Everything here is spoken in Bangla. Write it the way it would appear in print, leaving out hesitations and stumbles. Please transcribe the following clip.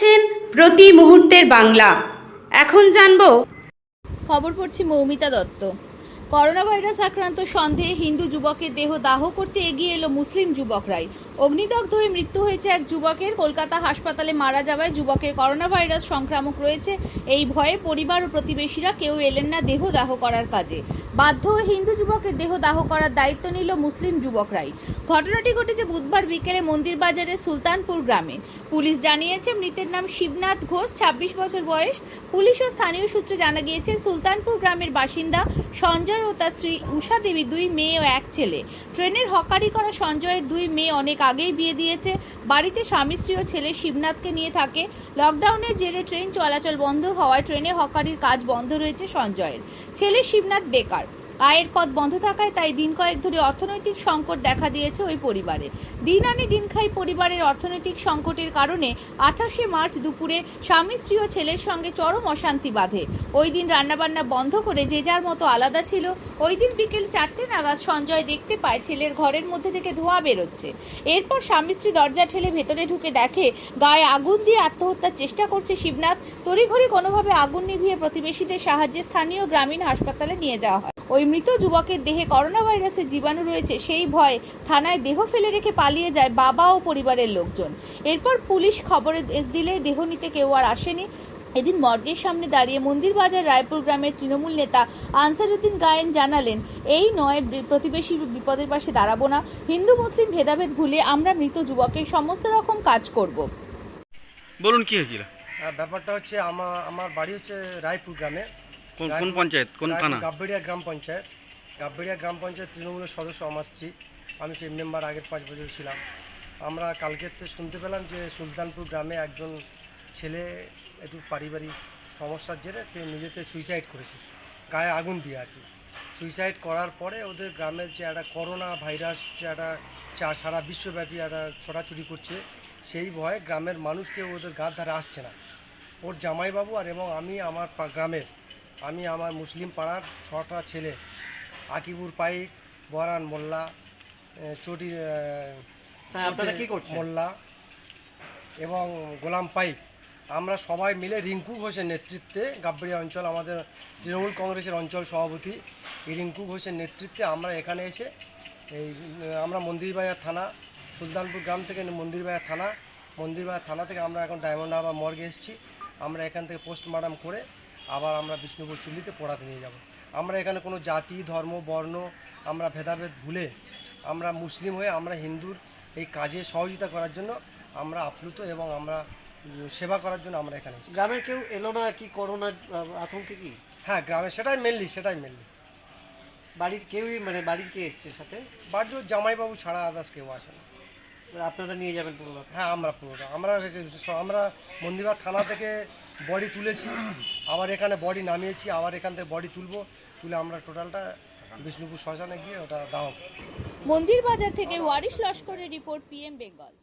দেখছেন প্রতি মুহূর্তের বাংলা। এখন জানবো খবর পড়ছি মৌমিতা দত্ত। করোনা ভাইরাস আক্রান্ত সন্দেহে হিন্দু যুবকের দেহ দাহ করতে এগিয়ে এলো মুসলিম যুবকরাই। অগ্নিদগ্ধ হয়ে মৃত্যু হয়েছে এক যুবকের। কলকাতা হাসপাতালে মারা যাওয়ায় যুবকের করোনা ভাইরাস সংক্রামক রয়েছে। এই ভয়ে পরিবার ও প্রতিবেশীরা কেউ এলেন না দেহ দাহ করার কাজে। বাধ্য হয়ে হিন্দু যুবকের দেহ দাহ করার দায়িত্ব নিল মুসলিম যুবকরাই। ঘটনাটি ঘটেছে বুধবার বিকেলে মন্দির বাজারের সুলতানপুর গ্রামে। পুলিশ জানিয়েছে মৃতের নাম শিবনাথ ঘোষ, 26 বছর বয়স। পুলিশ ও স্থানীয় সূত্রে জানা গিয়েছে সুলতানপুর গ্রামের বাসিন্দা সঞ্জয় ও তার স্ত্রী উষা দেবী, 2 মেয়ে ও 1 ছেলে। ট্রেনের হকারি করা সঞ্জয়ের 2 মেয়ে অনেক আগেই বিয়ে দিয়েছে। বাড়িতে স্বামী স্ত্রী ও ছেলে শিবনাথকে নিয়ে থাকে। লকডাউনের জেরে ট্রেন চলাচল বন্ধ হওয়ায় ট্রেনে হকারির কাজ বন্ধ রয়েছে সঞ্জয়ের। ছেলে শিবনাথ বেকার। আয়ের পথ বন্ধ থাকায় তাই দিন কয়েক ধরে অর্থনৈতিক সংকট দেখা দিয়েছে ওই পরিবারে। দিন আনি দিন খাই পরিবারের অর্থনৈতিক সংকটের কারণে 28শে মার্চ দুপুরে স্বামী স্ত্রী ও ছেলের সঙ্গে চরম অশান্তি বাধে। ওই দিন রান্নাবান্না বন্ধ করে যে যার মতো আলাদা ছিল। ওই দিন বিকেল 4টে নাগাদ সঞ্জয় দেখতে পায় ছেলের ঘরের মধ্যে থেকে ধোঁয়া বেরোচ্ছে। এরপর স্বামী স্ত্রী দরজা ঠেলে ভেতরে ঢুকে দেখে গায়ে আগুন দিয়ে আত্মহত্যার চেষ্টা করছে শিবনাথ। তড়িঘড়ি কোনোভাবে আগুন নিভিয়ে প্রতিবেশীদের সাহায্যে স্থানীয় গ্রামীণ হাসপাতালে নিয়ে যাওয়া হয়। ওই মৃত যুবকের দেহে করোনা ভাইরাসের জীবাণু রয়েছে সেই ভয়ে থানায় দেহ ফেলে রেখে পালিয়ে যায় বাবা ও পরিবারের লোকজন। এরপর পুলিশ খবর দিলে দেহ নিতে কেউ আর আসেনি। এদিন মর্গের সামনে দাঁড়িয়ে মন্দির বাজার রায়পুর গ্রামের তৃণমূল নেতা আনসারউদ্দিন গায়েন জানালেন, এই নয় প্রতিবেশী বিপদের পাশে দাঁড়াবো না, হিন্দু মুসলিম ভেদাভেদ ভুলে আমরা মৃত যুবকের সমস্ত রকম কাজ করব। বলুন কি হয়েছিল? ব্যাপারটা হচ্ছে আমার বাড়ি হচ্ছে রায়পুর গ্রামে। কোন পঞ্চায়েত, কোন থানা? গাববেড়িয়া গ্রাম পঞ্চায়েত। গাববেড়িয়া গ্রাম পঞ্চায়েত তৃণমূলের সদস্য আমার স্ত্রী, আমি সেই মেম্বার আগের 5 বছর ছিলাম। আমরা কালকে শুনতে পেলাম যে সুলতানপুর গ্রামে একজন ছেলে একটু পারিবারিক সমস্যার জেরে সে নিজেতে সুইসাইড করেছে, গায়ে আগুন দিয়ে আর কি। সুইসাইড করার পরে ওদের গ্রামের যে একটা করোনা ভাইরাস যে একটা সারা বিশ্বব্যাপী একটা ছড়াছড়ি করছে, সেই ভয়ে গ্রামের মানুষ কেউ ওদের গার ধারে আসছে না। ওর জামাইবাবু আর এবং আমি আমার গ্রামের আমার মুসলিম পাড়ার 6টা ছেলে, আকিবুর পাইক, বরান মোল্লা, চটি মোল্লা এবং গোলাম পাইক, আমরা সবাই মিলে রিঙ্কু ঘোষের নেতৃত্বে, গাববেড়িয়া অঞ্চল আমাদের তৃণমূল কংগ্রেসের অঞ্চল সভাপতি এই রিঙ্কু ঘোষের নেতৃত্বে আমরা এখানে এসে আমরা মন্দিরবাজার থানা, সুলতানপুর গ্রাম থেকে মন্দিরবাজার থানা থেকে আমরা এখন ডায়মন্ড হারবার মর্গে এসেছি। আমরা এখান থেকে পোস্টমর্টম করে আবার আমরা বিষ্ণুপুর চুল্লিতে পোড়াতে নিয়ে যাব। আমরা এখানে কোনো জাতি ধর্ম বর্ণ আমরা ভেদাভেদ ভুলে আমরা মুসলিম হয়ে আমরা হিন্দুর এই কাজে সহযোগিতা করার জন্য আমরা আপ্লুত এবং আমরা সেবা করার জন্য আমরা এখানে এসেছি। গ্রামের কেউ এলো না কি করোনার আতঙ্কে? কি হ্যাঁ, গ্রামে সেটাই মেনলি। বাড়ির কেউই বাড়ির কে এসছে সাথে? বাড়ির জামাইবাবু ছাড়া আদার্স কেউ আসে না। আপনারা নিয়ে যাবেন পুরো? হ্যাঁ, আমরা মন্দিরবাজার থানা থেকে বডি তুলেছি, আবার এখানে বডি নামিয়েছি, আবার এখান থেকে বডি তুলে আমরা টোটালটা বিষ্ণুপুর শ্মশানে গিয়ে ওটা দাহ। মন্দির বাজার থেকে ওয়ারিশ লস্করের রিপোর্ট, PM বেঙ্গল।